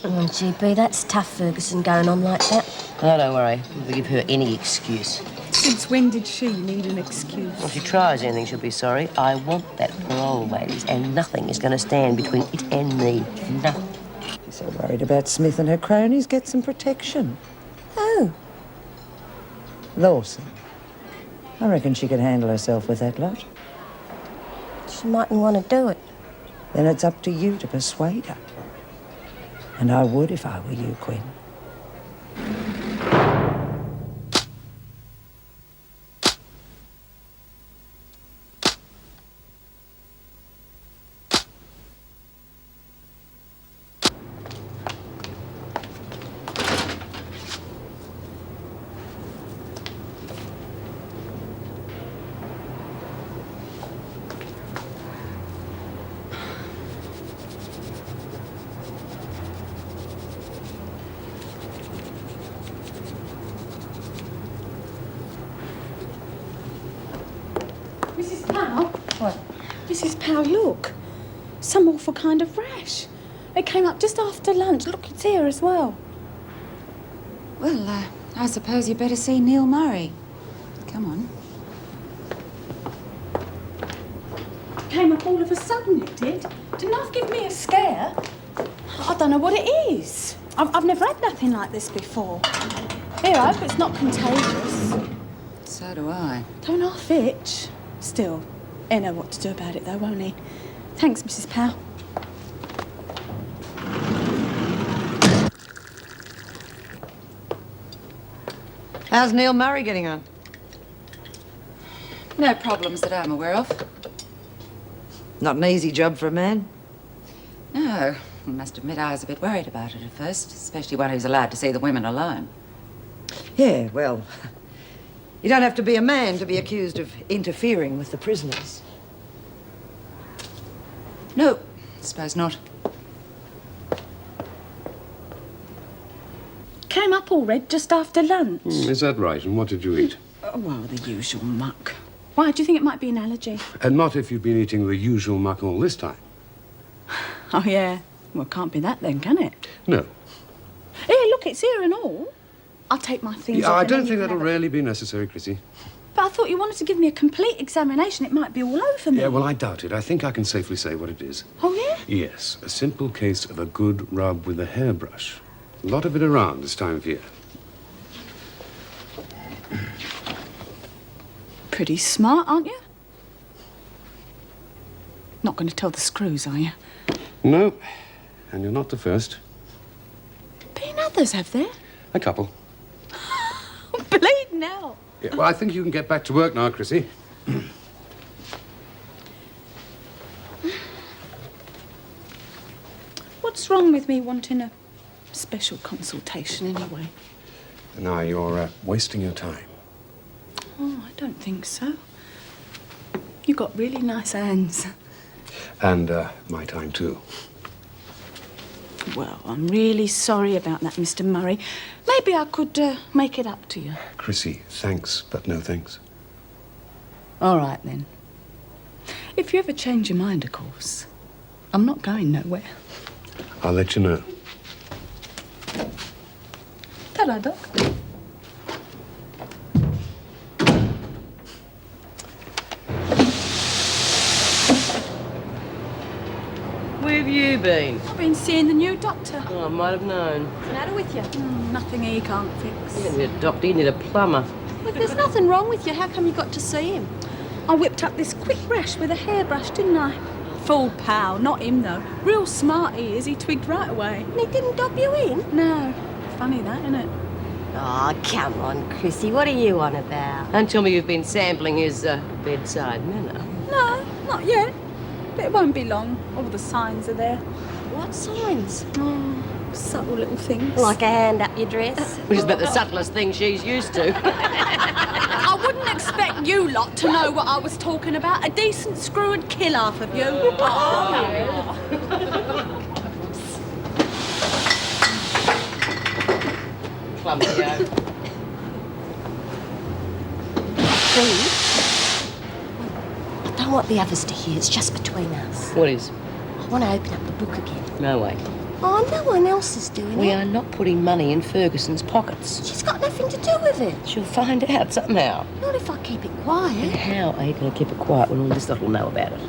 Oh, GB, that's tough, Ferguson, going on like that. Oh, don't worry. We'll give her any excuse. Since when did she need an excuse? If she tries anything, she'll be sorry. I want that parole, ladies, and nothing is going to stand between it and me. Nothing. She's so worried about Smith and her cronies. Get some protection. Oh. Lawson. I reckon she could handle herself with that lot. She mightn't want to do it. Then it's up to you to persuade her. And I would if I were you, Quinn. Mrs. Powell? What? Mrs. Powell, look. Some awful kind of rash. It came up just after lunch. Look, it's here as well. Well, I suppose you better see Neil Murray. Come on. Came up all of a sudden, it did. Didn't half give me a scare. I don't know what it is. I've never had nothing like this before. Here, I hope it's not contagious. So do I. Don't half itch. Still, he'll know what to do about it, though, won't he? Thanks, Mrs. Powell. How's Neil Murray getting on? No problems that I'm aware of. Not an easy job for a man. No, I must admit I was a bit worried about it at first, especially when he was allowed to see the women alone. Yeah, well, you don't have to be a man to be accused of interfering with the prisoners. No, suppose not. Came up all red just after lunch. Is that right? And what did you eat? Oh, well, the usual muck. Why, do you think it might be an allergy? And not if you've been eating the usual muck all this time. Oh, yeah. Well, it can't be that then, can it? No. Here, look, it's here and all. I'll take my things Yeah, off I and then don't you think can that'll have it. really be necessary, Chrissy. But I thought you wanted to give me a complete examination. It might be all over me. Yeah, well, I doubt it. I think I can safely say what it is. Oh, yeah? Yes, a simple case of a good rub with a hairbrush. A lot of it around this time of year. Pretty smart, aren't you? Not going to tell the screws, are you? No, and you're not the first. Been others, have there? A couple. Bleeding out. Yeah, well, I think you can get back to work now, Chrissy. What's wrong with me wanting a special consultation anyway? Now, you're wasting your time. Oh, I don't think so. You got really nice hands. And my time, too. Well, I'm really sorry about that, Mr. Murray. Maybe I could make it up to you. Chrissy, thanks, but no thanks. All right, then. If you ever change your mind, of course. I'm not going nowhere. I'll let you know. Ta-ra, Doc. Where have you been? I've been seeing the new doctor. Oh, I might have known. What's the matter with you? Nothing he can't fix. You don't need a doctor, you need a plumber. Look, there's nothing wrong with you. How come you got to see him? I whipped up this quick rash with a hairbrush, didn't I? Full pal, not him though. Real smart he is. He twigged right away. And he didn't dob you in? No. Funny that, isn't it? Oh, come on, Chrissy. What are you on about? Don't tell me you've been sampling his bedside manner. No, not yet. But it won't be long. All the signs are there. What signs? Oh, subtle little things. Like a hand up your dress? Which is about the subtlest thing she's used to. I wouldn't expect you lot to know what I was talking about. A decent screw would kill half of you. Clumsy-o. Steve? I don't want the others to hear. It's just between us. What is? I want to open up the book again. No way. Oh, no one else is doing We it. are not putting money in Ferguson's pockets. She's got nothing to do with it. She'll find out somehow. Not if I keep it And quiet. how are you going to keep it quiet when all this lot will know about it?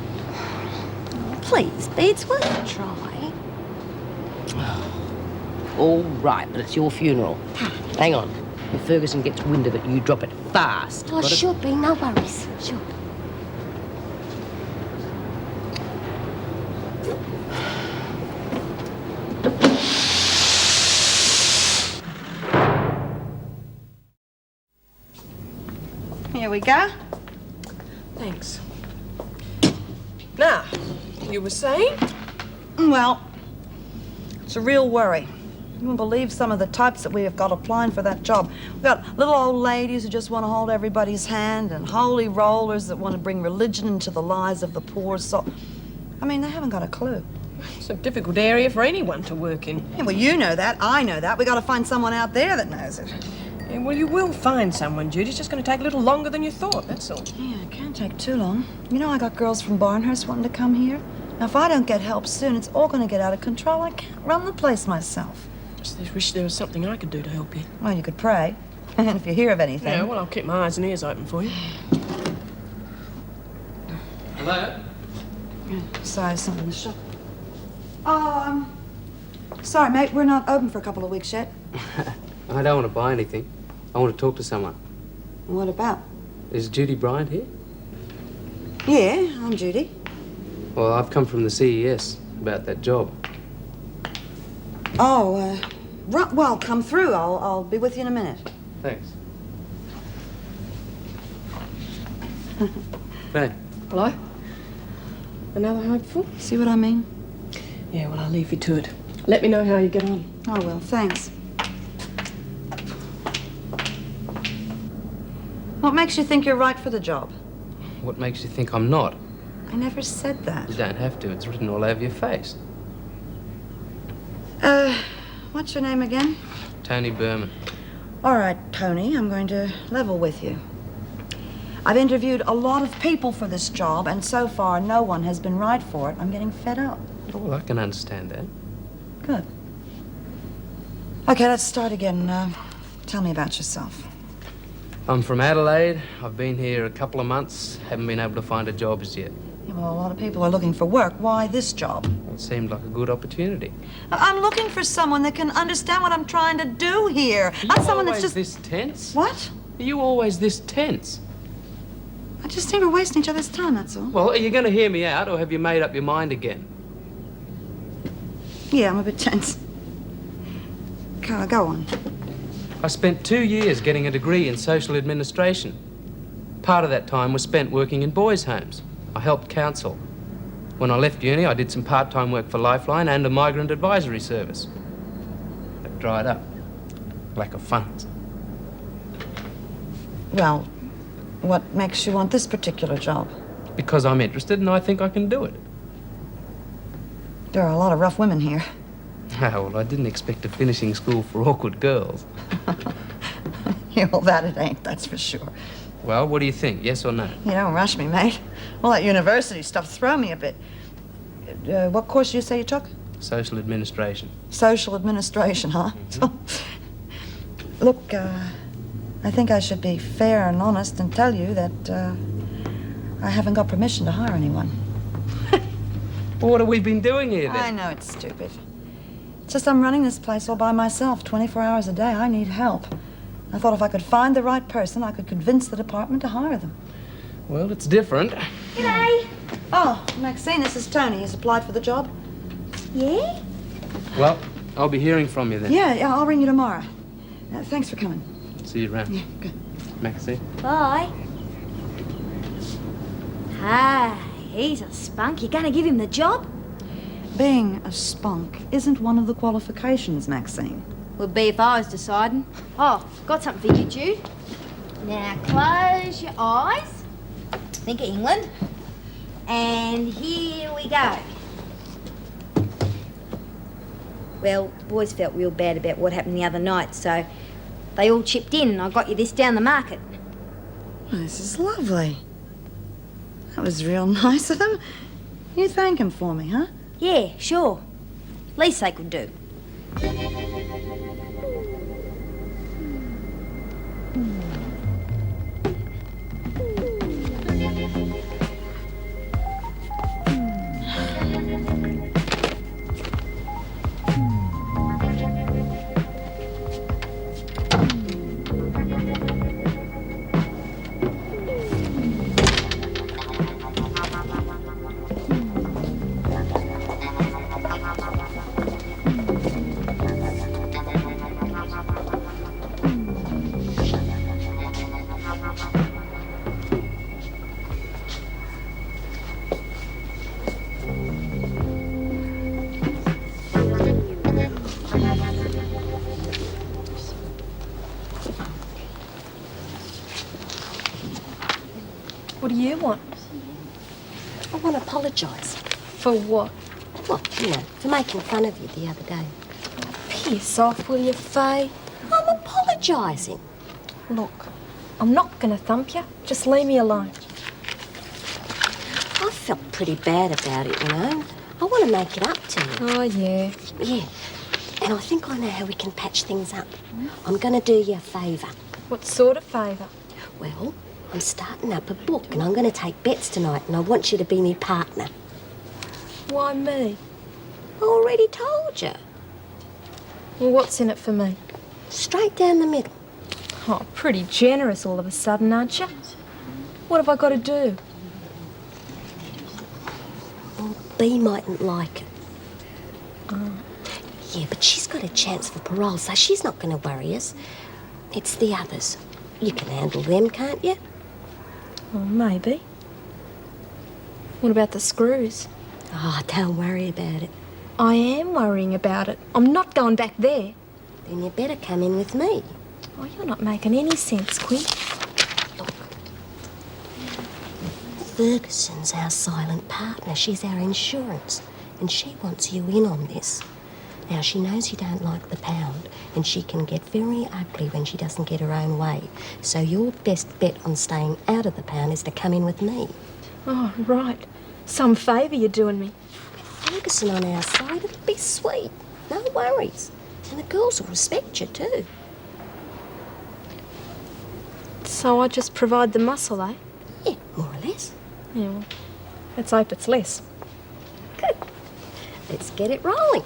Please, B, it's worth a try. All right, but it's your funeral. Hang on. If Ferguson gets wind of it, you drop it fast. Oh, Got it? should be, no worries. Sure. Here we go. Thanks. Now, you were saying? Well, it's a real worry. You won't believe some of the types that we have got applying for that job. We've got little old ladies who just want to hold everybody's hand, and holy rollers that want to bring religion into the lives of the poor. So, I mean, they haven't got a clue. It's a difficult area for anyone to work in. Yeah, well, you know that. I know that. We got to find someone out there that knows it. Yeah, well, you will find someone, Judy. It's just going to take a little longer than you thought, that's all. Yeah, it can't take too long. You know, I got girls from Barnhurst wanting to come here. Now, if I don't get help soon, it's all going to get out of control. I can't run the place myself. Just wish there was something I could do to help you. Well, you could pray. And if you hear of anything. Yeah, well, I'll keep my eyes and ears open for you. Hello? Sorry, something in the shop. Oh, sorry, mate. We're not open for a couple of weeks yet. I don't want to buy anything. I want to talk to someone. What about? Is Judy Bryant here? Yeah, I'm Judy. Well, I've come from the CES about that job. Oh, right. Well, come through. I'll be with you in a minute. Thanks. Hey. Hello? Another hopeful? See what I mean? Yeah, well, I'll leave you to it. Let me know how you get on. Oh, well, thanks. What makes you think you're right for the job? What makes you think I'm not? I never said that. You don't have to. It's written all over your face. What's your name again? Tony Berman. All right, Tony, I'm going to level with you. I've interviewed a lot of people for this job, and so far no one has been right for it. I'm getting fed up. Oh, well, I can understand that. Good. Okay, let's start again. Tell me about yourself. I'm from Adelaide. I've been here a couple of months. Haven't been able to find a job as yet. Yeah, well, a lot of people are looking for work. Why this job? Well, it seemed like a good opportunity. I'm looking for someone that can understand what I'm trying to do here. Not someone that's just... this tense? What? Are you always this tense? I just think we're wasting each other's time, that's all. Well, are you going to hear me out, or have you made up your mind again? Yeah, I'm a bit tense. Go on. I spent 2 years getting a degree in social administration. Part of that time was spent working in boys' homes. I helped counsel. When I left uni, I did some part-time work for Lifeline and a migrant advisory service. That dried up. Lack of funds. Well, what makes you want this particular job? Because I'm interested and I think I can do it. There are a lot of rough women here. Oh, well, I didn't expect a finishing school for awkward girls. Yeah, well, that it ain't, that's for sure. Well, what do you think, yes or no? You don't rush me, mate. All that university stuff throw me a bit. What course did you say you took? Social administration. Social administration, huh? Look, I think I should be fair and honest and tell you that I haven't got permission to hire anyone. Well, what have we been doing here, then? I know it's stupid. It's just I'm running this place all by myself, 24 hours a day. I need help. I thought if I could find the right person, I could convince the department to hire them. Well, it's different. G'day. Oh, Maxine, this is Tony. He's applied for the job. Yeah? Well, I'll be hearing from you then. Yeah, I'll ring you tomorrow. Thanks for coming. See you around. Yeah, good. Maxie. Bye. Hey, he's a spunk. You gonna give him the job? Being a spunk isn't one of the qualifications, Maxine. Would be if I was deciding. Oh, got something for you, Jude. Now close your eyes. Think of England. And here we go. Well, the boys felt real bad about what happened the other night, so they all chipped in and I got you this down the market. Oh, this is lovely. That was real nice of them. You thank him for me, huh? Yeah, sure. Least they could do. What do you want? I want to apologise. For what? Well, you know, for making fun of you the other day. Piss off, will you, Faye? I'm apologising. Look, I'm not going to thump you. Just leave me alone. I felt pretty bad about it, you know. I want to make it up to you. Oh, yeah. Yeah. And I think I know how we can patch things up. I'm going to do you a favour. What sort of favour? Well, I'm starting up a book and I'm going to take bets tonight and I want you to be my partner. Why me? I already told you. Well, what's in it for me? Straight down the middle. Oh, pretty generous all of a sudden, aren't you? What have I got to do? Well, Bea mightn't like it. Yeah, but she's got a chance for parole, so she's not going to worry us. It's the others. You can handle them, can't you? Well, maybe. What about the screws? Oh, don't worry about it. I am worrying about it. I'm not going back there. Then you better come in with me. Oh, you're not making any sense, Quinn. Look, Ferguson's our silent partner. She's our insurance, and she wants you in on this. Now, she knows you don't like the pound, and she can get very ugly when she doesn't get her own way. So your best bet on staying out of the pound is to come in with me. Oh, right. Some favour you're doing me. Ferguson on our side, it'll be sweet. No worries. And the girls will respect you too. So I just provide the muscle, eh? Yeah, more or less. Yeah, well, let's hope it's less. Good. Let's get it rolling.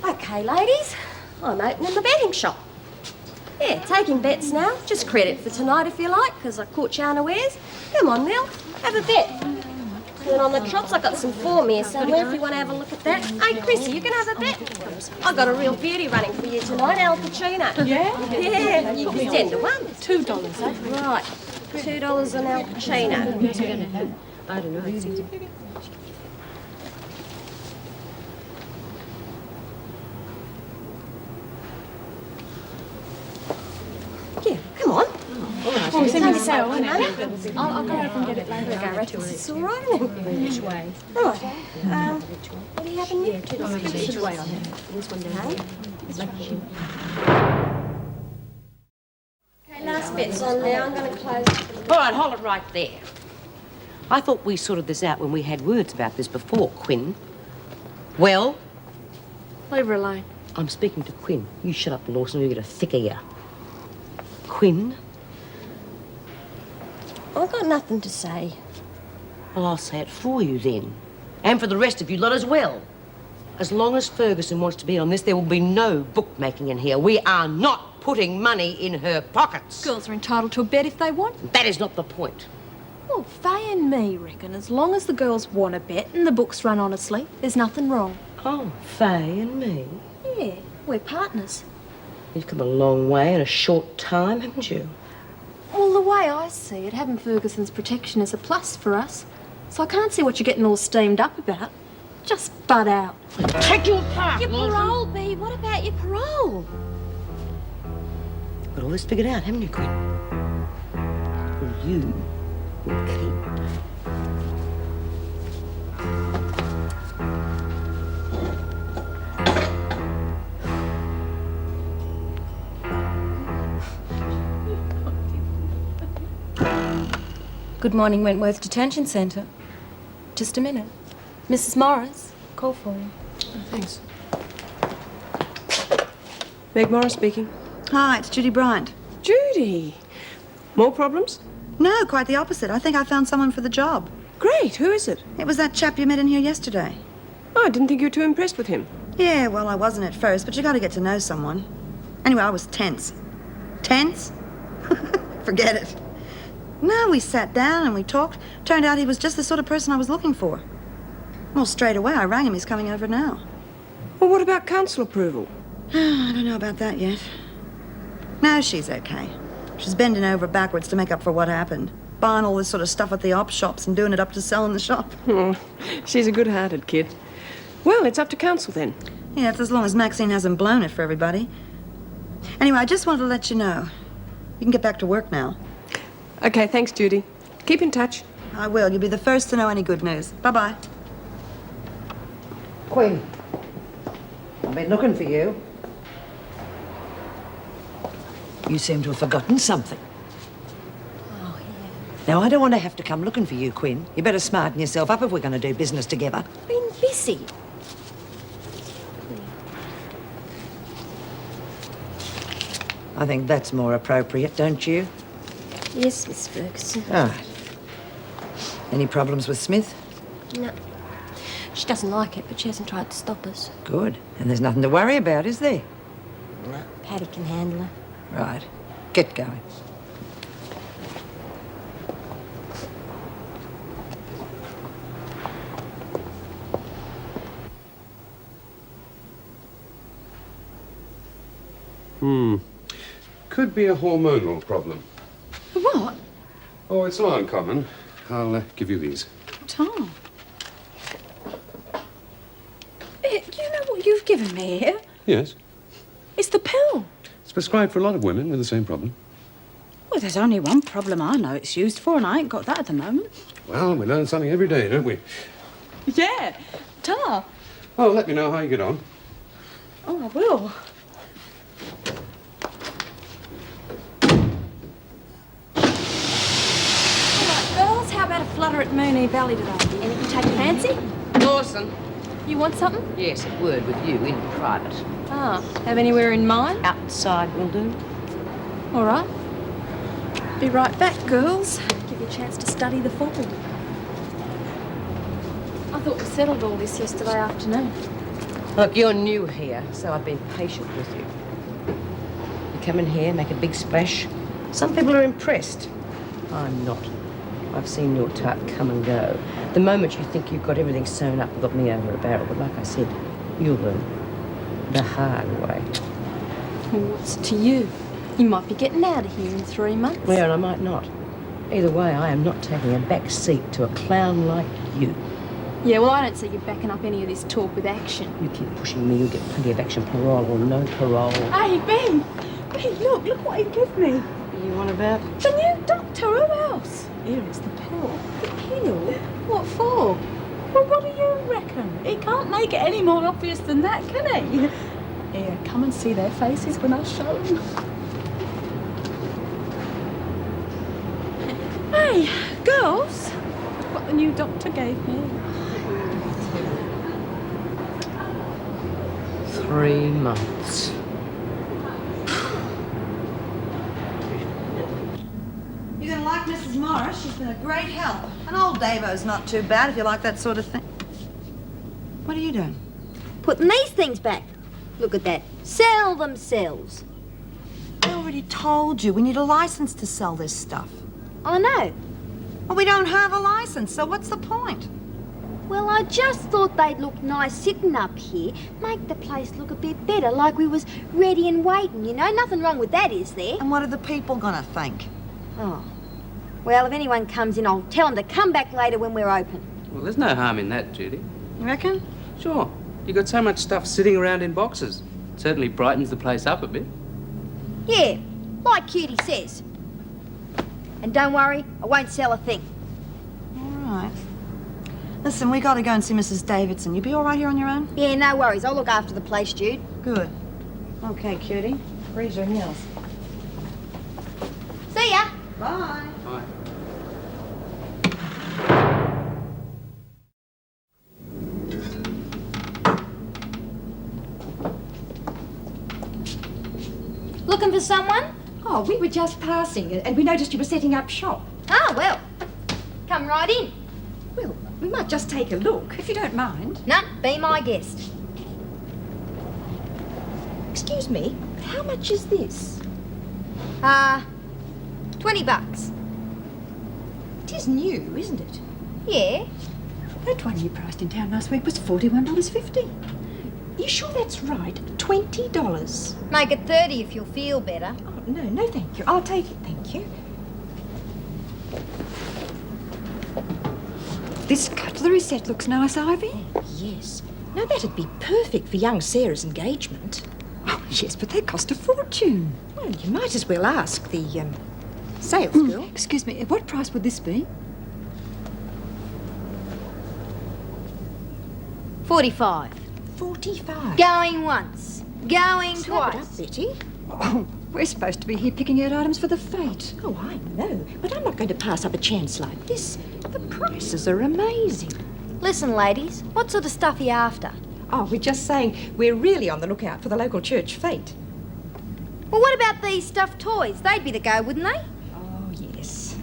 Okay, ladies, I'm opening the betting shop. Yeah, taking bets now. Just credit for tonight if you like, because I caught you unawares. Come on, Nell, have a bet. And on the trots, I got some form here somewhere if you want to have a look at that. Hey, Chrissy, you can have a bet. I got a real beauty running for you tonight, Al Pacino. Yeah? Yeah, you can 10 to 1. $2, eh? Right, $2 an Al Pacino. I don't know. Yeah, come on. Oh, it's in the cell, isn't Money. it? I'll go over and get it later. Go right, it's all right. Which way? Right. What are you having here? Which way on it? Okay, last bet's on now. I'm going to close. All right, hold it right there. I thought we sorted this out when we had words about this before, Quinn. Well, Leave her alone. I'm speaking to Quinn. You shut up, Lawson, or you get a thick ear. Quinn? I've got nothing to say. Well, I'll say it for you then. And for the rest of you lot as well. As long as Ferguson wants to be on this, there will be no bookmaking in here. We are not putting money in her pockets. Girls are entitled to a bet if they want. That is not the point. Well, Faye and me reckon as long as the girls want to bet and the books run honestly, there's nothing wrong. Oh, Faye and me. Yeah, we're partners. You've come a long way in a short time, haven't you? Well, the way I see it, having Ferguson's protection is a plus for us. So I can't see what you're getting all steamed up about. Just butt out. Take your part, Your parole, Bea. What about your parole? Got all this figured out, haven't you, Quinn? Well, you will keep. Good morning, Wentworth Detention Centre. Just a minute. Mrs. Morris, call for you. Thanks. Meg Morris speaking. Hi, it's Judy Bryant. Judy! More problems? No, quite the opposite. I think I found someone for the job. Great. Who is it? It was that chap you met in here yesterday. Oh, I didn't think you were too impressed with him. Yeah, well, I wasn't at first, but you got to get to know someone. Anyway, I was tense. Tense? Forget it. No, we sat down and we talked. Turned out he was just the sort of person I was looking for. Well, straight away, I rang him. He's coming over now. Well, what about council approval? I don't know about that yet. No, she's okay. She's bending over backwards to make up for what happened. Buying all this sort of stuff at the op shops and doing it up to sell in the shop. Oh, she's a good-hearted kid. Well, it's up to council then. Yeah, it's as long as Maxine hasn't blown it for everybody. Anyway, I just wanted to let you know. You can get back to work now. Okay, thanks, Judy. Keep in touch. I will. You'll be the first to know any good news. Bye-bye. Queen, I've been looking for you. You seem to have forgotten something. Oh, yeah. Now, I don't want to have to come looking for you, Quinn. You better smarten yourself up if we're going to do business together. I've been busy. I think that's more appropriate, don't you? Yes, Miss Ferguson. All right. Any problems with Smith? No. She doesn't like it, but she hasn't tried to stop us. Good. And there's nothing to worry about, is there? No. Paddy can handle her. Right. Get going. Could be a hormonal problem. What? Oh, it's not uncommon. I'll give you these. Tom. Do you know what you've given me here? Yes. It's the pill. It's prescribed for a lot of women with the same problem. Well, there's only one problem I know it's used for, and I ain't got that at the moment. Well, we learn something every day, don't we? Yeah. Ta. Oh, let me know how you get on. Oh, I will. All right, girls, how about a flutter at Moonee Valley today? Anything take a fancy? Dawson. You want something? Yes, a word with you in private. Ah, have anywhere in mind? Outside will do. All right. Be right back, girls. Give you a chance to study the fall. I thought we settled all this yesterday afternoon. Look, you're new here, so I've been patient with you. You come in here, make a big splash. Some people are impressed. I'm not. I've seen your type come and go. The moment you think you've got everything sewn up, you've got me over a barrel. But like I said, you'll learn the hard way. Well, what's it to you? You might be getting out of here in 3 months. Well, and I might not. Either way, I am not taking a back seat to a clown like you. Yeah, well, I don't see you backing up any of this talk with action. You keep pushing me, you'll get plenty of action, parole or no parole. Hey, Ben! Ben, look what he gave me. You want about? The new doctor, who else? Here is the pill. The pill? What for? Well, what do you reckon? He can't make it any more obvious than that, can he? Here, come and see their faces when I show them. Hey, girls, look what the new doctor gave me. 3 months. You're going to like Mrs. Morris. She's been a great help. And old Davo's not too bad if you like that sort of thing. What are you doing? Putting these things back. Look at that. Sell themselves. I already told you we need a license to sell this stuff. I know. Well, we don't have a license, so what's the point? Well, I just thought they'd look nice sitting up here. Make the place look a bit better, like we was ready and waiting, you know? Nothing wrong with that, is there? And what are the people gonna think? Oh. Well, if anyone comes in, I'll tell them to come back later when we're open. Well, there's no harm in that, Judy. You reckon? Sure. You got so much stuff sitting around in boxes. Certainly brightens the place up a bit. Yeah, like Cutie says. And don't worry, I won't sell a thing. All right. Listen, we gotta go and see Mrs. Davidson. You be all right here on your own? Yeah, no worries. I'll look after the place, Jude. Good. Okay, cutie. Freeze your heels. See ya. Bye. Bye. Looking for someone? Oh, we were just passing and we noticed you were setting up shop. Ah, well. Come right in. Well, we might just take a look, if you don't mind. No, be my guest. Excuse me, how much is this? $20. It is new, isn't it? Yeah. That one you priced in town last week was $41.50. You sure that's right? $20? Make it 30 if you'll feel better. Oh, no, thank you. I'll take it, thank you. This cutlery set looks nice, Ivy. Oh, yes. Now, that'd be perfect for young Sarah's engagement. Oh, yes, but they cost a fortune. Well, you might as well ask the sales girl. Excuse me, what price would this be? 45. 45. Going once. Going Snap it twice. up, Betty. Oh, we're supposed to be here picking out items for the fete. Oh, I know, but I'm not going to pass up a chance like this. The prices are amazing. Listen, ladies, what sort of stuff are you after? Oh, we're just saying we're really on the lookout for the local church fete. Well, what about these stuffed toys? They'd be the go, wouldn't they? Oh, yes.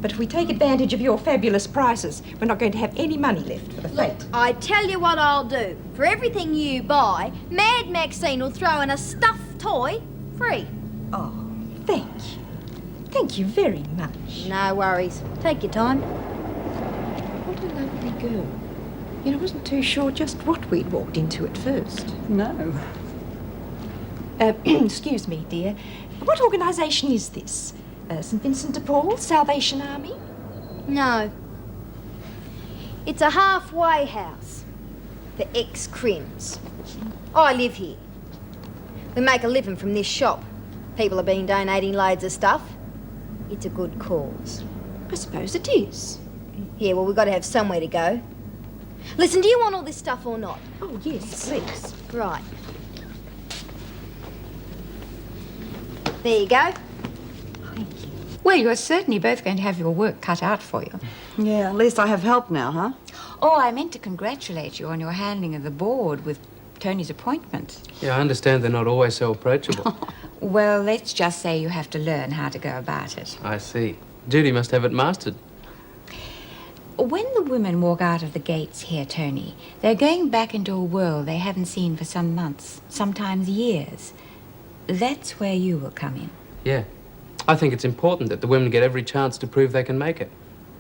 But if we take advantage of your fabulous prices, we're not going to have any money left for the fete. I tell you what I'll do. For everything you buy, Mad Maxine will throw in a stuffed toy free. Oh, thank you. Thank you very much. No worries. Take your time. What a lovely girl. You know, I wasn't too sure just what we'd walked into at first. No. Excuse me, dear. What organisation is this? St. Vincent de Paul, Salvation Army? No. It's a halfway house for ex-crims. I live here. We make a living from this shop. People have been donating loads of stuff. It's a good cause. I suppose it is. Yeah, well, we've got to have somewhere to go. Listen, do you want all this stuff or not? Oh, yes, please. Right. There you go. Well, you're certainly both going to have your work cut out for you. Yeah, at least I have help now, huh? Oh, I meant to congratulate you on your handling of the board with Tony's appointment. Yeah, I understand they're not always so approachable. Well, let's just say you have to learn how to go about it. I see. Judy must have it mastered. When the women walk out of the gates here, Tony, they're going back into a world they haven't seen for some months, sometimes years. That's where you will come in. Yeah. I think it's important that the women get every chance to prove they can make it.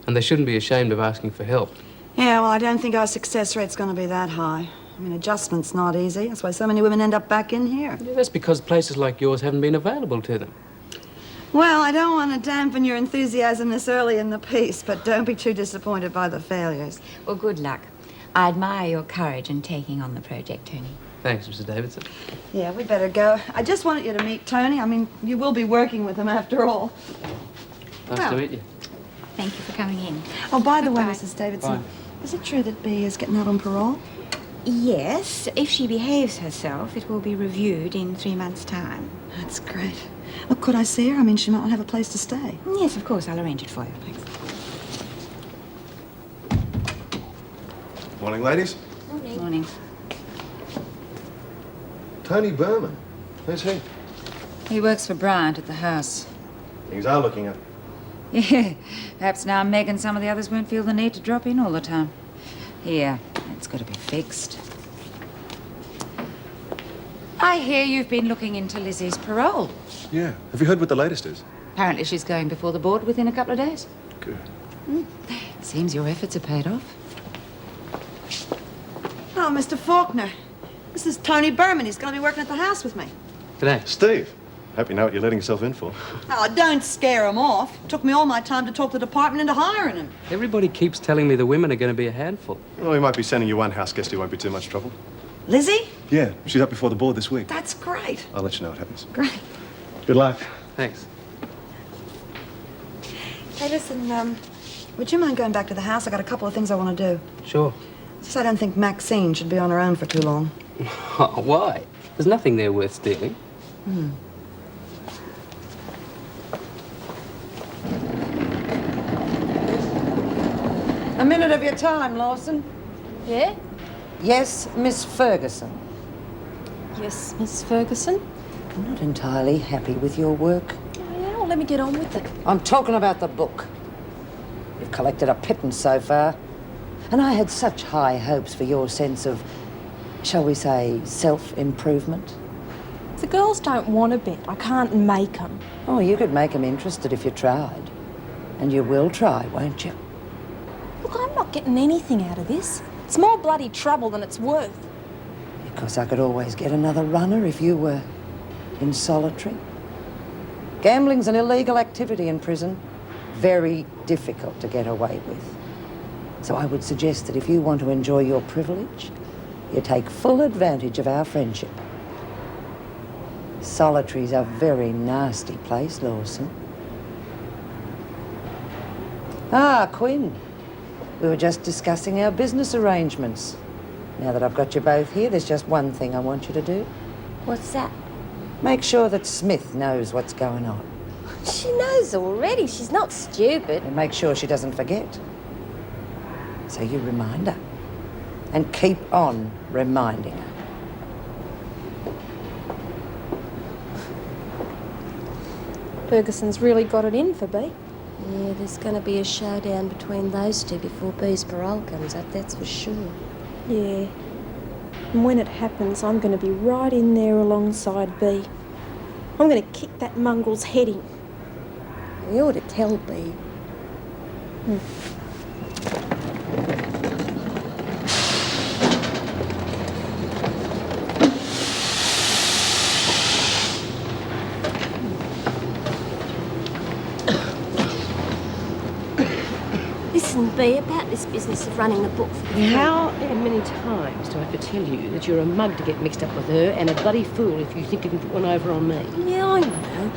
And they shouldn't be ashamed of asking for help. Yeah, well, I don't think our success rate's going to be that high. I mean, adjustment's not easy. That's why so many women end up back in here. Yeah, that's because places like yours haven't been available to them. Well, I don't want to dampen your enthusiasm this early in the piece, but don't be too disappointed by the failures. Well, good luck. I admire your courage in taking on the project, Tony. Thanks, Mrs. Davidson. Yeah, we better go. I just wanted you to meet Tony. I mean, you will be working with him after all. Nice to meet you. Thank you for coming in. Oh, by the way, Goodbye. Mrs. Davidson, Bye. is it true that Bea is getting out on parole? Yes, if she behaves herself, it will be reviewed in 3 months' time. That's great. Well, could I see her? I mean, she might not have a place to stay. Yes, of course, I'll arrange it for you. Thanks. Morning, ladies. Morning. Tony Berman. Who's he? He works for Bryant at the house. Things are looking up. Yeah, perhaps now Meg and some of the others won't feel the need to drop in all the time. Here, it's got to be fixed. I hear you've been looking into Lizzie's parole. Yeah. Have you heard what the latest is? Apparently she's going before the board within a couple of days. Good. Seems your efforts have paid off. Oh, Mr. Faulkner. This is Tony Berman. He's going to be working at the house with me. G'day. Steve. Hope you know what you're letting yourself in for. Oh, don't scare him off. It took me all my time to talk the department into hiring him. Everybody keeps telling me the women are going to be a handful. Well, we might be sending you one house guest who won't be too much trouble. Lizzie? Yeah, she's up before the board this week. That's great. I'll let you know what happens. Great. Good luck. Thanks. Hey, listen, would you mind going back to the house? I got a couple of things I want to do. Sure. Just I don't think Maxine should be on her own for too long. Why? There's nothing there worth stealing. A minute of your time, Lawson. Yeah? Yes, Miss Ferguson. Yes, Miss Ferguson. I'm not entirely happy with your work. Yeah, well, let me get on with it. I'm talking about the book. You've collected a pittance so far. And I had such high hopes for your sense of, shall we say, self-improvement. If the girls don't want a bit, I can't make them. Oh, you could make them interested if you tried. And you will try, won't you? Look, I'm not getting anything out of this. It's more bloody trouble than it's worth. Because I could always get another runner if you were in solitary. Gambling's an illegal activity in prison. Very difficult to get away with. So I would suggest that if you want to enjoy your privilege, you take full advantage of our friendship. Solitary's a very nasty place, Lawson. Ah, Quinn. We were just discussing our business arrangements. Now that I've got you both here, there's just one thing I want you to do. What's that? Make sure that Smith knows what's going on. She knows already. She's not stupid. And make sure she doesn't forget. So you remind her. And keep on reminding her. Ferguson's really got it in for B. Yeah, there's going to be a showdown between those two before B's parole comes up, that's for sure. Yeah. And when it happens, I'm going to be right in there alongside B. I'm going to kick that mongrel's head in. We ought to tell B. Listen, B, about this business of running the book for the How many times do I have to tell you that you're a mug to get mixed up with her and a bloody fool if you think you can put one over on me? Yeah, I know.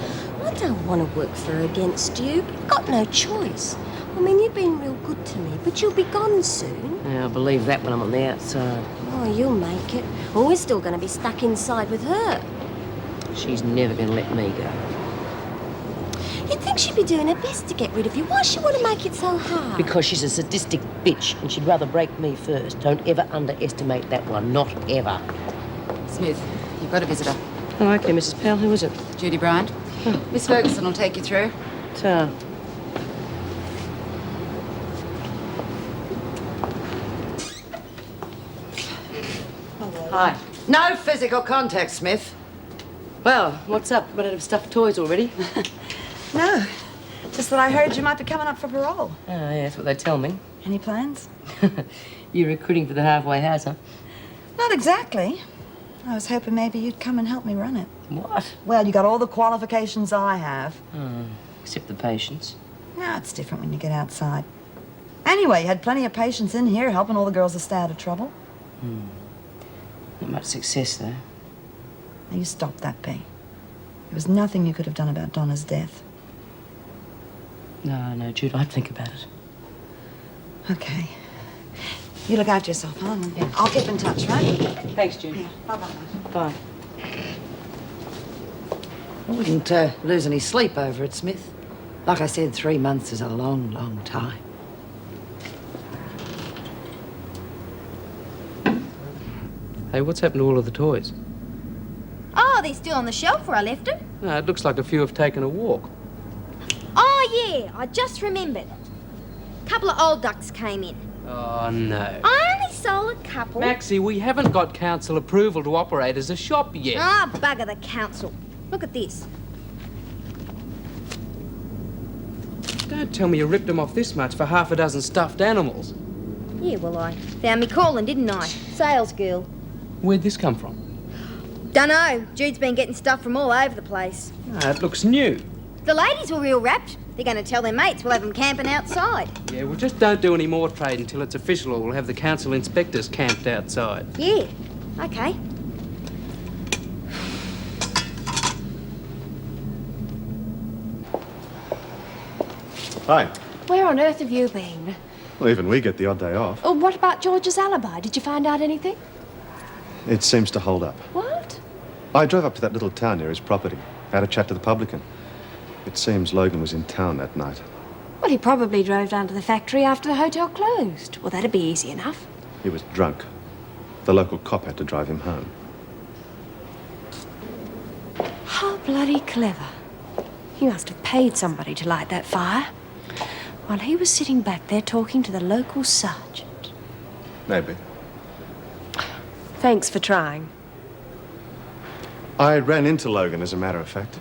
I don't want to work for her against you, but I've got no choice. I mean, you've been real good to me, but you'll be gone soon. Yeah, I'll believe that when I'm on the outside. Oh, you'll make it. Well, we're still going to be stuck inside with her. She's never going to let me go. You'd think she'd be doing her best to get rid of you. Why she want to make it so hard? Because she's a sadistic bitch and she'd rather break me first. Don't ever underestimate that one. Not ever. Smith, you've got a visitor. Oh, okay, Mrs. Powell. Who is it? Judy Bryant. Miss Ferguson will take you through. Ta. Hi. No physical contact, Smith. Well, what's up? Run out of stuffed toys already? No. Just that I heard you might be coming up for parole. Oh, yeah, that's what they tell me. Any plans? You're recruiting for the halfway house, huh? Not exactly. I was hoping maybe you'd come and help me run it. What? Well, you got all the qualifications I have. Oh, except the patience. No, it's different when you get outside. Anyway, you had plenty of patience in here helping all the girls to stay out of trouble. Not much success, though. Now, you stop that, B. There was nothing you could have done about Donna's death. No, Jude, I'd think about it. Okay. You look after yourself, huh? Yeah. I'll keep in touch, right? Thanks, Jude. Yeah. Bye-bye. Bye. I wouldn't lose any sleep over it, Smith. Like I said, 3 months is a long, long time. Hey, what's happened to all of the toys? Oh, they're still on the shelf where I left them. No, it looks like a few have taken a walk. Oh, yeah, I just remembered. A couple of old ducks came in. Oh, no. I only sold a couple. Maxie, we haven't got council approval to operate as a shop yet. Ah, bugger the council. Look at this. Don't tell me you ripped them off this much for half a dozen stuffed animals. Yeah, well, I found me calling, didn't I? Sales girl. Where'd this come from? Dunno. Jude's been getting stuff from all over the place. Ah, it looks new. The ladies were real rapt. They're going to tell their mates we'll have them camping outside. Yeah, well, just don't do any more trade until it's official or we'll have the council inspectors camped outside. Yeah, okay. Hi. Where on earth have you been? Well, even we get the odd day off. Oh, what about George's alibi? Did you find out anything? It seems to hold up. What? I drove up to that little town near his property. Had a chat to the publican. It seems Logan was in town that night. Well, he probably drove down to the factory after the hotel closed. Well, that'd be easy enough. He was drunk. The local cop had to drive him home. How bloody clever. He must have paid somebody to light that fire while he was sitting back there talking to the local sergeant. Maybe. Thanks for trying. I ran into Logan, as a matter of fact.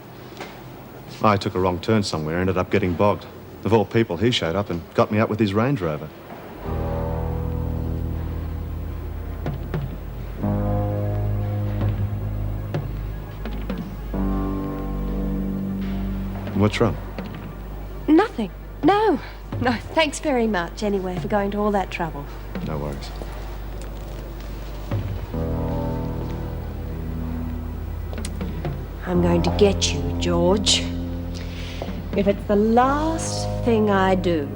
I took a wrong turn somewhere, ended up getting bogged. Of all people, he showed up and got me out with his Range Rover. What's wrong? Nothing. No. No, thanks very much, anyway, for going to all that trouble. No worries. I'm going to get you, George. If it's the last thing I do.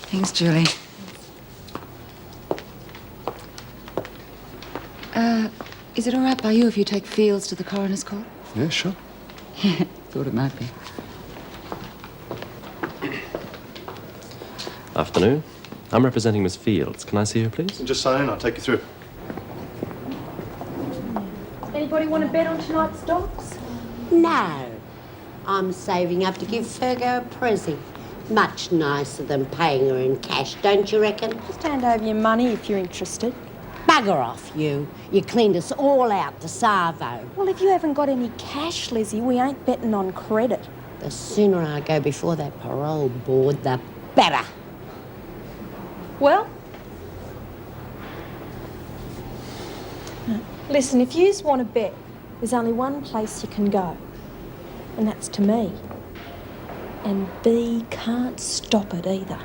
Thanks, Julie. Is it all right by you if you take Fields to the coroner's court? Yeah, sure. Yeah, thought it might be. Afternoon. I'm representing Miss Fields. Can I see her, please? Just sign in, I'll take you through. Anybody want to bet on tonight's dogs? No. I'm saving up to give Fergo a present. Much nicer than paying her in cash, don't you reckon? Just hand over your money if you're interested. Bugger off, you. You cleaned us all out to Savo. Well, if you haven't got any cash, Lizzie, we ain't betting on credit. The sooner I go before that parole board, the better. Well? Listen, if yous want to bet, there's only one place you can go. And that's to me. And B can't stop it either.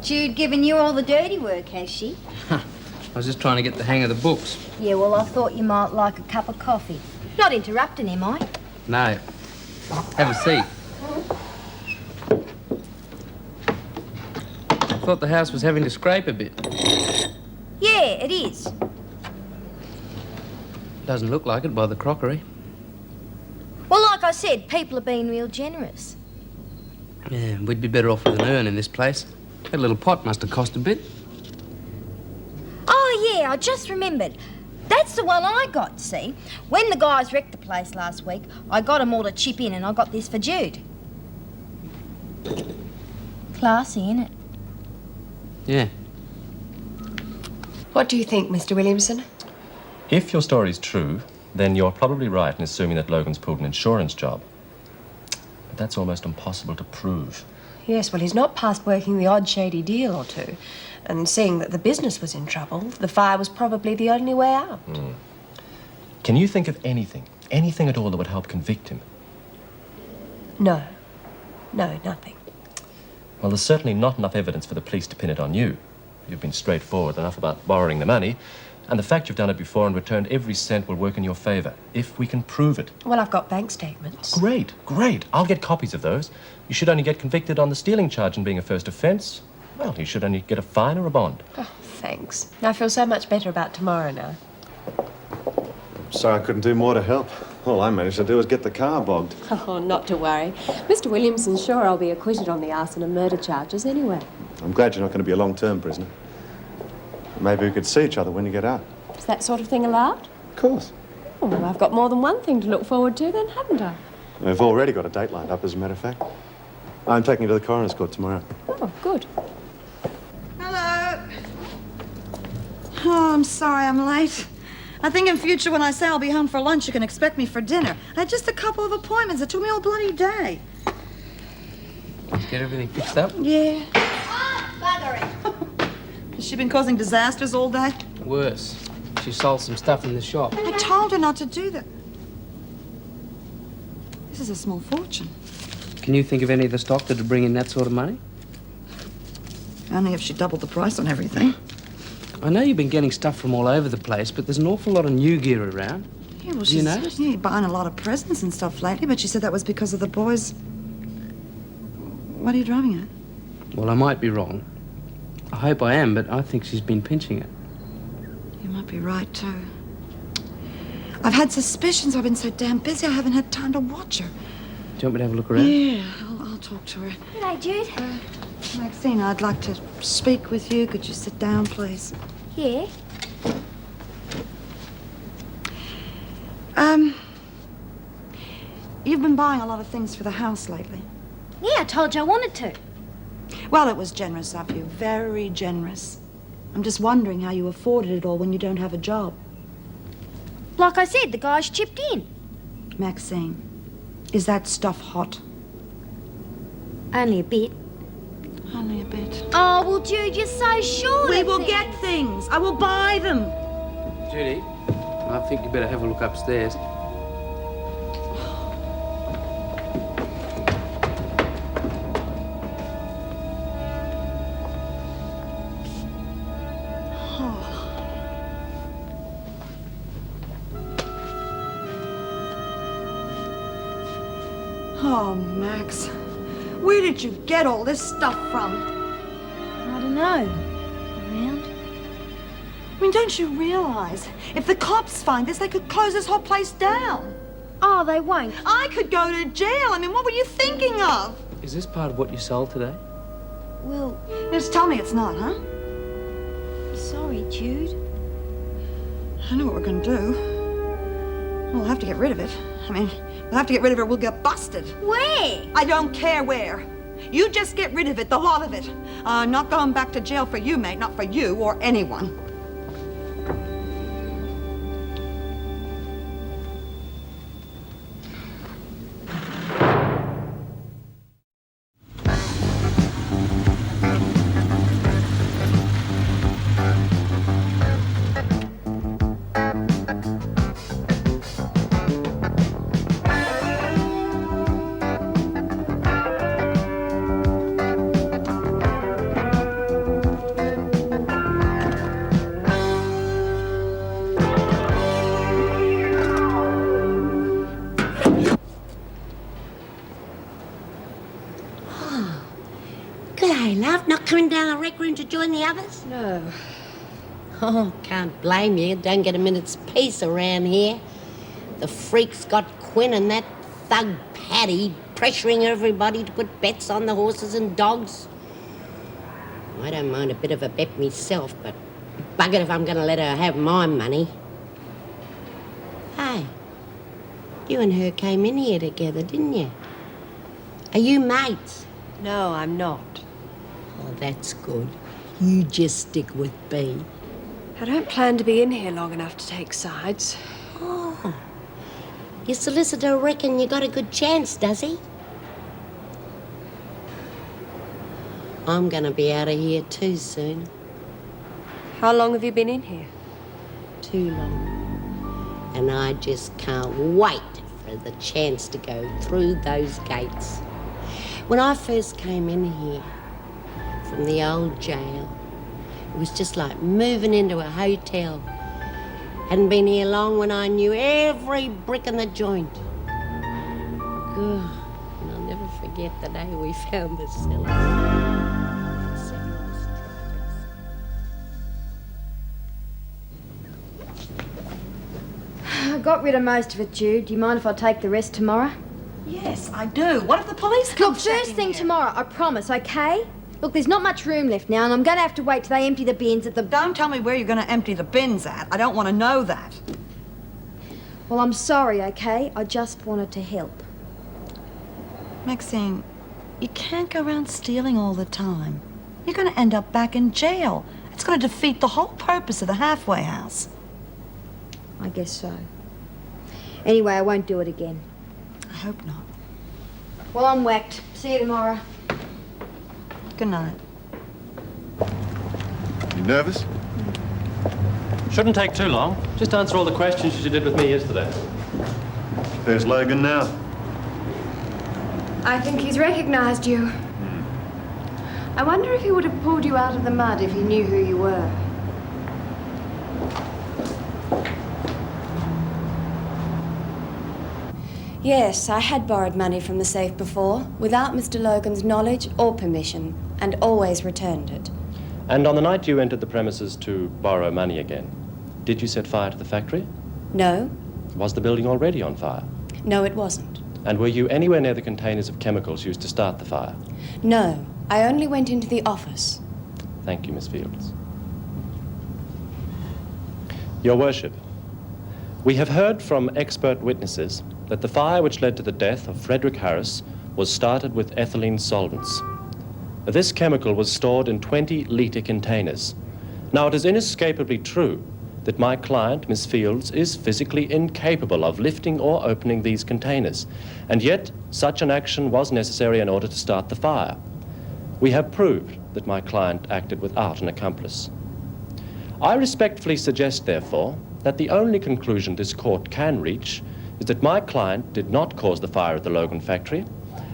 Jude given you all the dirty work, has she? I was just trying to get the hang of the books. Yeah, well, I thought you might like a cup of coffee. Not interrupting, am I? No. Have a seat. I thought the house was having to scrape a bit. Yeah, it is. Doesn't look like it by the crockery. Well, like I said, people are being real generous. Yeah, we'd be better off with an urn in this place. That little pot must have cost a bit. Oh, yeah, I just remembered. That's the one I got, see? When the guys wrecked the place last week, I got 'em all to chip in and I got this for Jude. Classy, innit? Yeah. What do you think, Mr. Williamson? If your story's true, then you're probably right in assuming that Logan's pulled an insurance job. But that's almost impossible to prove. Yes, well, he's not past working the odd shady deal or two. And seeing that the business was in trouble, the fire was probably the only way out. Can you think of anything at all that would help convict him? No. No, nothing. Well, there's certainly not enough evidence for the police to pin it on you. You've been straightforward enough about borrowing the money, and the fact you've done it before and returned every cent will work in your favor, if we can prove it. Well, I've got bank statements. Great, great. I'll get copies of those. You should only get convicted on the stealing charge and being a first offence. Well, you should only get a fine or a bond. Oh, thanks. I feel so much better about tomorrow now. Sorry I couldn't do more to help. All I managed to do was get the car bogged. Oh, not to worry. Mr. Williamson's sure I'll be acquitted on the arson and murder charges anyway. I'm glad you're not going to be a long-term prisoner. Maybe we could see each other when you get out. Is that sort of thing allowed? Of course. Oh, well, I've got more than one thing to look forward to then, haven't I? We've already got a date lined up, as a matter of fact. I'm taking you to the coroner's court tomorrow. Oh, good. Hello. Oh, I'm sorry I'm late. I think in future when I say I'll be home for lunch, you can expect me for dinner. I had just a couple of appointments. It took me all bloody day. Did you get everything fixed up? Yeah. Oh, bugger it. Has she been causing disasters all day? Worse. She sold some stuff in the shop. I told her not to do that. This is a small fortune. Can you think of any of the stock that would bring in that sort of money? Only if she doubled the price on everything. I know you've been getting stuff from all over the place, but there's an awful lot of new gear around. Yeah, well, Do you she's know? buying a lot of presents and stuff lately, but she said that was because of the boys. What are you driving at? Well, I might be wrong. I hope I am, but I think she's been pinching it. You might be right, too. I've had suspicions. I've been so damn busy, I haven't had time to watch her. Do you want me to have a look around? Yeah, I'll talk to her. G'day, Jude. Maxine, I'd like to speak with you. Could you sit down, please? Yeah? You've been buying a lot of things for the house lately. Yeah, I told you I wanted to. Well, it was generous of you. Very generous. I'm just wondering how you afforded it all when you don't have a job. Like I said, the guys chipped in. Maxine, is that stuff hot? Only a bit. Only a bit. Oh, well, Jude, you're so sure. We will get things. I will buy them. Judy, I think you better have a look upstairs. Oh, Max, where did you get all this stuff from? I don't know. Around? I mean, don't you realize if the cops find this, they could close this whole place down? Oh, they won't. I could go to jail. I mean, what were you thinking of? Is this part of what you sold today? Well, just tell me it's not, huh? Sorry, Jude. I know what we're going to do. We'll have to get rid of it. I mean, we'll have to get rid of it or we'll get busted. Where? I don't care where. You just get rid of it, the lot of it. I'm not going back to jail for you, mate. Not for you or anyone. G'day, love. Not coming down the rec room to join the others? No. Oh, can't blame you. Don't get a minute's peace around here. The freak's got Quinn and that thug Paddy pressuring everybody to put bets on the horses and dogs. I don't mind a bit of a bet myself, but bugger if I'm going to let her have my money. Hey, you and her came in here together, didn't you? Are you mates? No, I'm not. Oh, that's good. You just stick with B. I don't plan to be in here long enough to take sides. Oh. Your solicitor reckon you got a good chance, does he? I'm gonna be out of here too soon. How long have you been in here? Too long. And I just can't wait for the chance to go through those gates. When I first came in here from the old jail, it was just like moving into a hotel. Hadn't been here long when I knew every brick in the joint. God, and I'll never forget the day we found the cellar. I got rid of most of it, Jude. Do you mind if I take the rest tomorrow? Yes, I do. What if the police come Look, first thing tomorrow, I promise, okay? Look, there's not much room left now, and I'm going to have to wait till they empty the bins at the... Don't tell me where you're going to empty the bins at. I don't want to know that. Well, I'm sorry, okay? I just wanted to help. Maxine, you can't go around stealing all the time. You're going to end up back in jail. It's going to defeat the whole purpose of the halfway house. I guess so. Anyway, I won't do it again. I hope not. Well, I'm whacked. See you tomorrow. Good night. You nervous? Shouldn't take too long. Just answer all the questions as you did with me yesterday. There's Logan now. I think he's recognized you. I wonder if he would have pulled you out of the mud if he knew who you were. Yes, I had borrowed money from the safe before, without Mr. Logan's knowledge or permission, and always returned it. And on the night you entered the premises to borrow money again, did you set fire to the factory? No, Was the building already on fire? no, it wasn't. And were you anywhere near the containers of chemicals used to start the fire? No, I only went into the office. Thank you, Miss Fields. Your Worship, we have heard from expert witnesses that the fire which led to the death of Frederick Harris was started with ethylene solvents. This chemical was stored in 20-litre containers. Now, it is inescapably true that my client, Miss Fields, is physically incapable of lifting or opening these containers, and yet such an action was necessary in order to start the fire. We have proved that my client acted without an accomplice. I respectfully suggest, therefore, that the only conclusion this court can reach is that my client did not cause the fire at the Logan factory,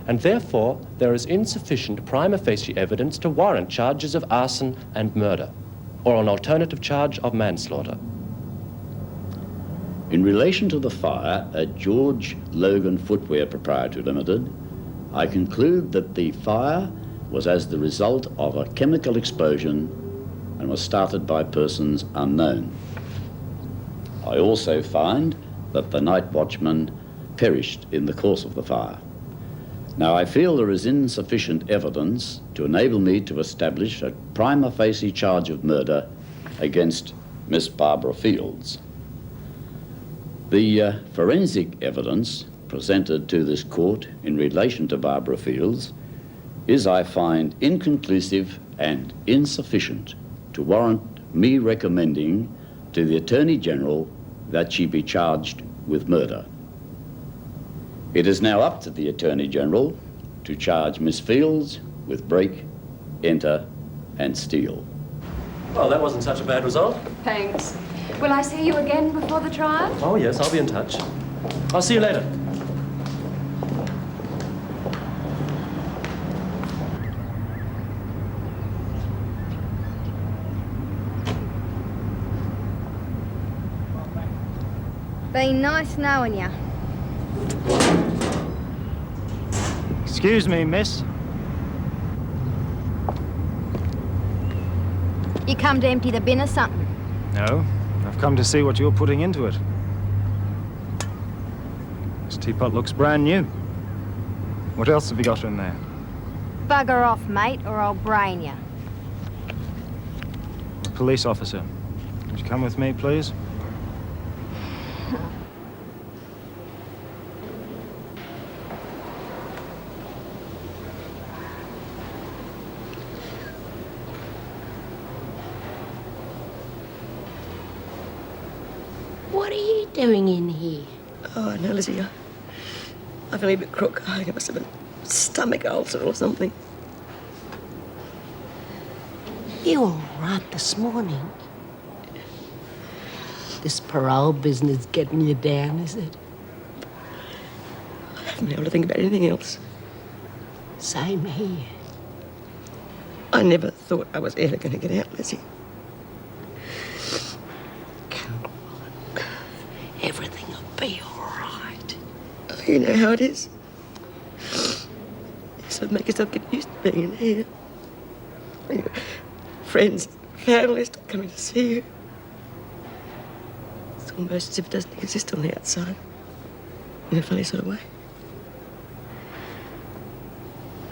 and therefore there is insufficient prima facie evidence to warrant charges of arson and murder, or an alternative charge of manslaughter. In relation to the fire at George Logan Footwear Proprietary Limited, I conclude that the fire was as the result of a chemical explosion and was started by persons unknown. I also find that the night watchman perished in the course of the fire. Now, I feel there is insufficient evidence to enable me to establish a prima facie charge of murder against Miss Barbara Fields. The forensic evidence presented to this court in relation to Barbara Fields is, I find, inconclusive and insufficient to warrant me recommending to the Attorney General that she be charged with murder. It is now up to the Attorney General to charge Miss Fields with break, enter, and steal. Well, that wasn't such a bad result. Thanks. Will I see you again before the trial? Oh, yes, I'll be in touch. I'll see you later. Been nice knowing you. Excuse me, miss. You come to empty the bin or something? No, I've come to see what you're putting into it. This teapot looks brand new. What else have you got in there? Bugger off, mate, or I'll brain you. A police officer. Would you come with me, please? What are you doing in here? Oh, no, Lizzie, I feel a bit crook. I think it must have been stomach ulcer or something. You all right this morning? This parole business getting you down, is it? I haven't been able to think about anything else. Same here. I never thought I was ever going to get out, Lizzie. Everything will be all right. Oh, you know how it is. You sort of make yourself get used to being in here. Your friends, family start coming to see you. It's almost as if it doesn't exist on the outside. In a funny sort of way.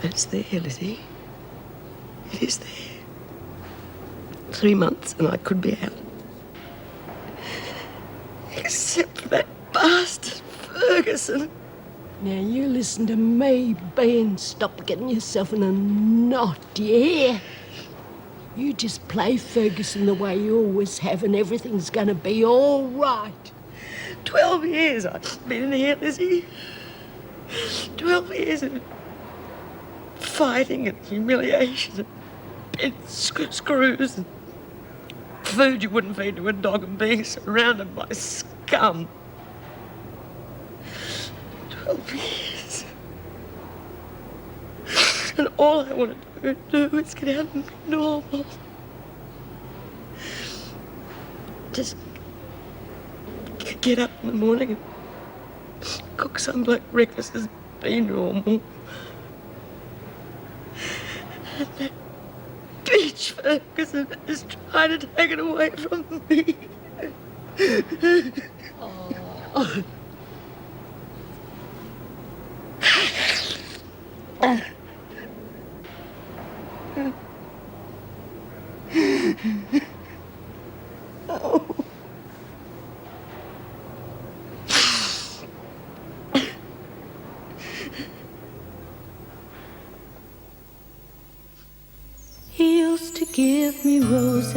But it's there, Lizzie. It is there. 3 months and I could be out. Except for that bastard Ferguson. Now you listen to me, Ben. Stop getting yourself in a knot, do you hear? You just play Ferguson the way you always have and everything's gonna be all right. 12 years I've been in here, Lizzie. 12 years of fighting and humiliation and bent screws and food you wouldn't feed to a dog and being surrounded by scum. 12 years. And all I want to do is get out and be normal. Just get up in the morning and cook something like breakfast and be normal. And that bitch Ferguson is trying to take it away from me. Oh. Oh. He used to give me roses.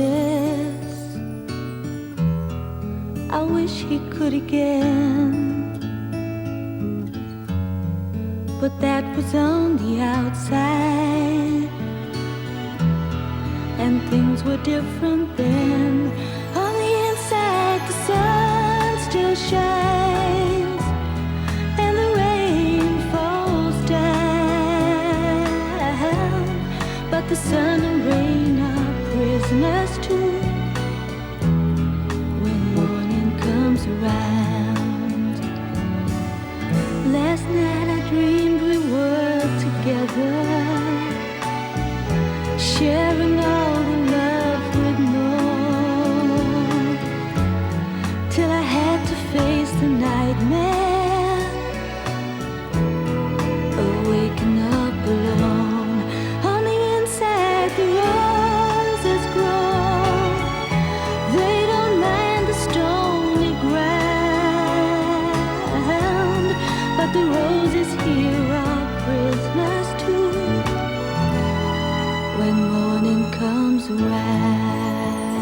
I wish he could again. But that was on the outside, and things were different then. On the inside, the sun still shines, and the rain falls down. But the sun and rain are prisoners too when morning comes around. Last night I dreamed we were together, sharing all the love we'd known, till I had to face the nightmare of waking up alone. On the inside, the roses grow. They don't mind the stony ground, but the roses here are prisoners too when morning comes around.